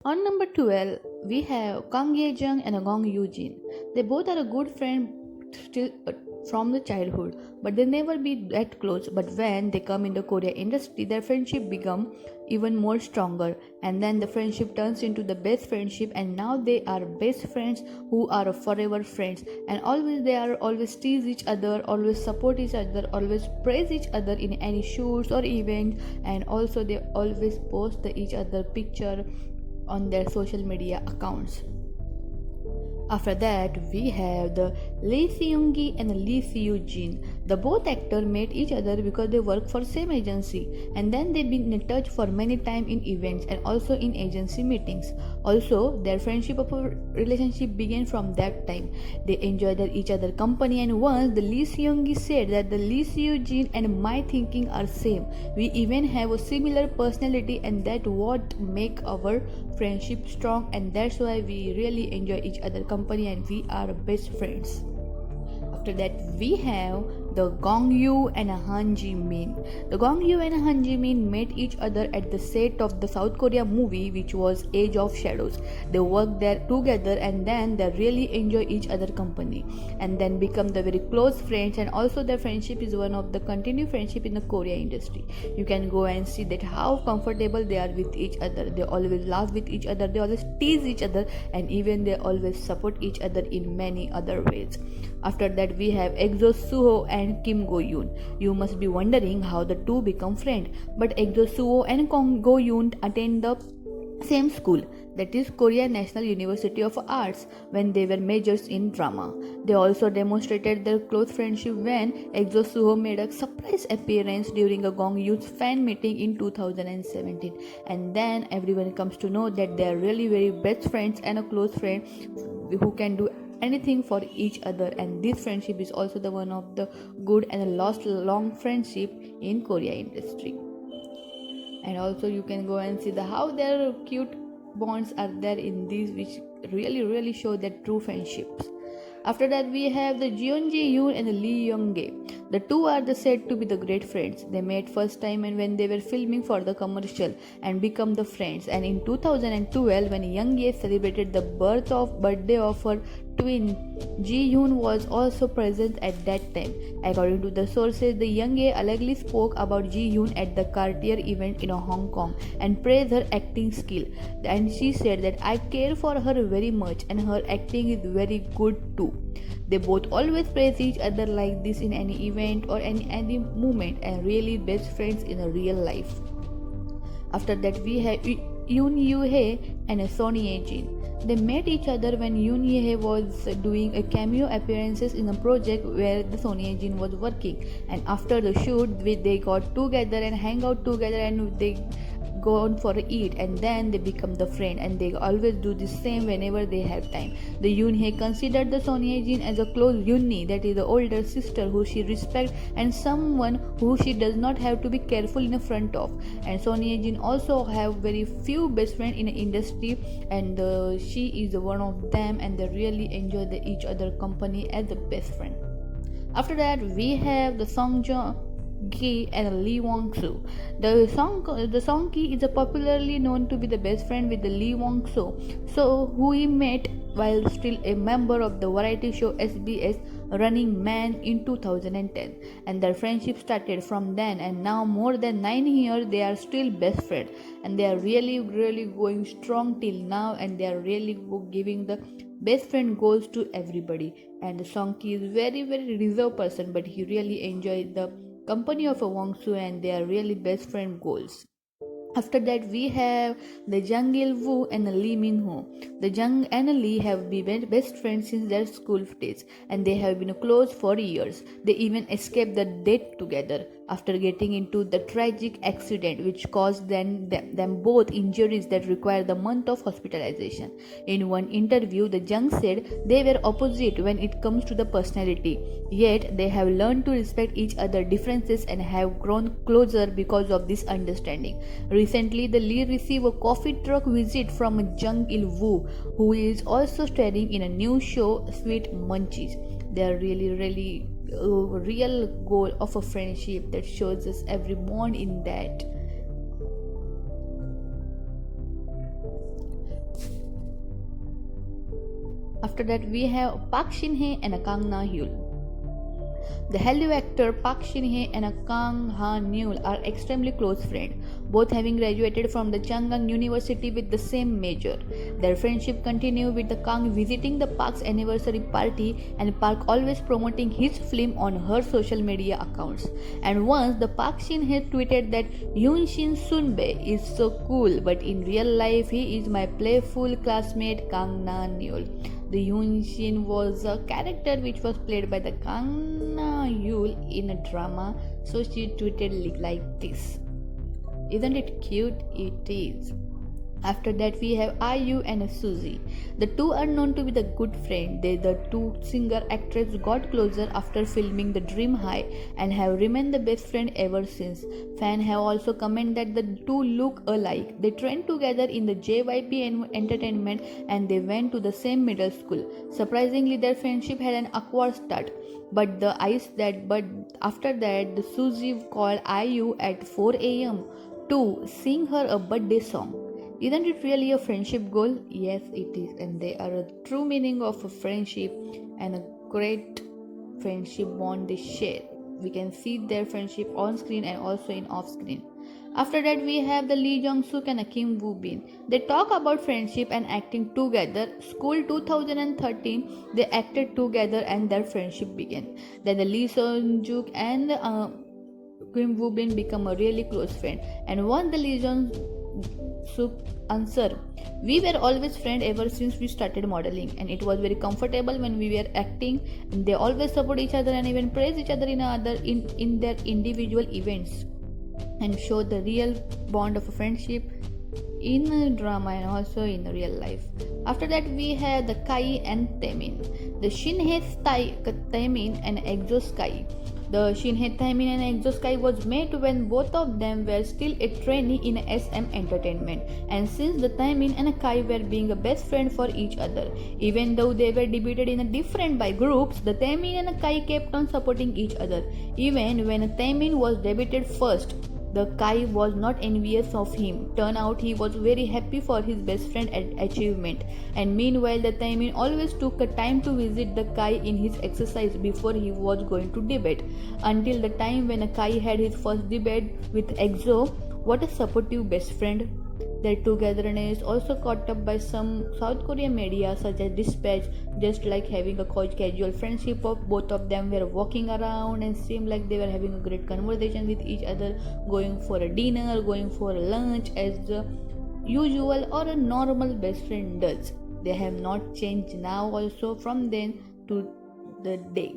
On number 12, we have Kang Ye Jung and Gong Yoo Jin. They both are a good friend still from the childhood, but they never be that close. But when they come in the Korea industry, their friendship become even more stronger, and then the friendship turns into the best friendship, and now they are best friends who are forever friends, and always they are always tease each other, always support each other, always praise each other in any shoots or events, and also they always post each other picture on their social media accounts. After that, we have the Lee Seung-gi and Lee Seo-jin. The both actors met each other because they work for same agency, and then they've been in touch for many time in events and also in agency meetings. Also, their friendship of a relationship began from that time. They enjoyed each other company, and once the Lee Seung-gi said that the Lee Seo-jin and my thinking are same. We even have a similar personality, and that what make our friendship strong, and that's why we really enjoy each other company and we are best friends. After that, we have the Gong Yoo and Han Ji Min. The Gong Yoo and Han Ji Min met each other at the set of the South Korea movie, which was Age of Shadows. They worked there together, and then they really enjoy each other company, and then become the very close friends. And also, their friendship is one of the continued friendship in the Korea industry. You can go and see that how comfortable they are with each other. They always laugh with each other. They always tease each other, and even they always support each other in many other ways. After that, we have EXO Suho and Kim Go Yoon. You must be wondering how the two become friends, but EXO Suho and Kang Go Yoon attend the same school, that is Korea National University of Arts, when they were majors in drama. They also demonstrated their close friendship when EXO Suho made a surprise appearance during a Gong Youth fan meeting in 2017, and then everyone comes to know that they are really very best friends and a close friend who can do anything for each other, and this friendship is also the one of the good and a last long friendship in Korea industry. And also you can go and see the how their cute bonds are there in these, which really show their true friendships. After that, we have the Jeon Ji Yoon and the Lee Young Gae. The two are the said to be the great friends. They met first time and when they were filming for the commercial and become the friends. And in 2012, when Young Gae celebrated the birthday of her twin, Ji Yoon was also present at that time. According to the sources, the Young Gae allegedly spoke about Ji Yoon at the Cartier event in Hong Kong and praised her acting skill. And she said that I care for her very much and her acting is very good too. They both always praise each other like this in any event or any moment, and really best friends in a real life. After that, we have Yoon Yoo Hae and Son Ye Jin. They met each other when Yoon Yoo Hae was doing a cameo appearances in a project where the Son Ye Jin was working, and after the shoot, they got together and hang out together, and they go on for a eat, and then they become the friend, and they always do the same whenever they have time. The Yoon Hae considered the Son Ye Jin as a close Yoonni, that is the older sister who she respects and someone who she does not have to be careful in front of. And Son Ye Jin also have very few best friends in the industry, and she is one of them, and they really enjoy each other company as the best friend. After that, we have the Song Joong Ki and Lee Wong Soo. The Song Ki is popularly known to be the best friend with the Lee Wong Soo, who he met while still a member of the variety show SBS Running Man in 2010, and their friendship started from then, and now more than 9 years they are still best friends, and they are really going strong till now, and they are really giving the best friend goals to everybody. And the Song Ki is very reserved person, but he really enjoys the company of a Wong Soo, and they are really best friend goals. After that, we have the Jung Il Woo and Lee Min Ho. The Jung and Lee have been best friends since their school days, and they have been close for years. They even escaped the death together after getting into the tragic accident which caused them both injuries that required the month of hospitalization. In one interview, the Jung said they were opposite when it comes to the personality, yet they have learned to respect each other's differences and have grown closer because of this understanding. Recently, the Lee received a coffee truck visit from Jung Il Woo, who is also starring in a new show, Sweet Munchies. They are really real goal of a friendship that shows us every bond in that. After that, we have Park Shin Hye and Kang Na Hyul. The Hallyu actor Park Shin Hye and Kang Ha Neul are extremely close friends, both having graduated from the Chang'an University with the same major. Their friendship continued with the Kang visiting the Park's anniversary party and Park always promoting his film on her social media accounts. And once the Park Shin Hye tweeted that Yoon Shin Sunbae is so cool, but in real life he is my playful classmate Kang Na Neul. The Yoon Shin was a character which was played by the Kang Na Yul in a drama, so she tweeted like this. Isn't it cute? It is. After that, we have IU and Suzy. The two are known to be the good friends. The two singer actors got closer after filming The Dream High and have remained the best friend ever since. Fans have also commented that the two look alike. They trained together in the JYP Entertainment and they went to the same middle school. Surprisingly, their friendship had an awkward start. But after that, the Suzy called IU at 4 a.m. to sing her a birthday song. Isn't it really a friendship goal? Yes, it is, and they are a true meaning of a friendship and a great friendship bond they share. We can see their friendship on screen and also in off screen. After that, we have the Lee Jong Suk and Kim Woo Bin. They talk about friendship and acting together. School 2013, they acted together and their friendship began. Then the Lee Seon Juk and Kim Woo Bin become a really close friend. And once the Lee Jong Suk answer, we were always friends ever since we started modeling, and it was very comfortable when we were acting, and they always support each other and even praise each other in their individual events and show the real bond of a friendship in drama and also in real life. After that, we have the Kai and Taemin. The Shin Hye Taemin and EXO Sky. The Shin Hye Taemin and EXO Sky was made when both of them were still a trainee in SM Entertainment, and since the Taemin and Kai were being a best friend for each other, even though they were debuted in a different by groups, the Taemin and Kai kept on supporting each other. Even when Taemin was debuted first, the Kai was not envious of him. Turned out he was very happy for his best friend achievement. And meanwhile, the Taemin always took a time to visit the Kai in his exercise before he was going to debate. Until the time when Kai had his first debate with EXO. What a supportive best friend. Their togetherness also caught up by some South Korean media such as Dispatch, just like having a casual friendship of both of them were walking around and seemed like they were having a great conversation with each other, going for a dinner, going for a lunch as the usual or a normal best friend does. They have not changed now also from then to the day.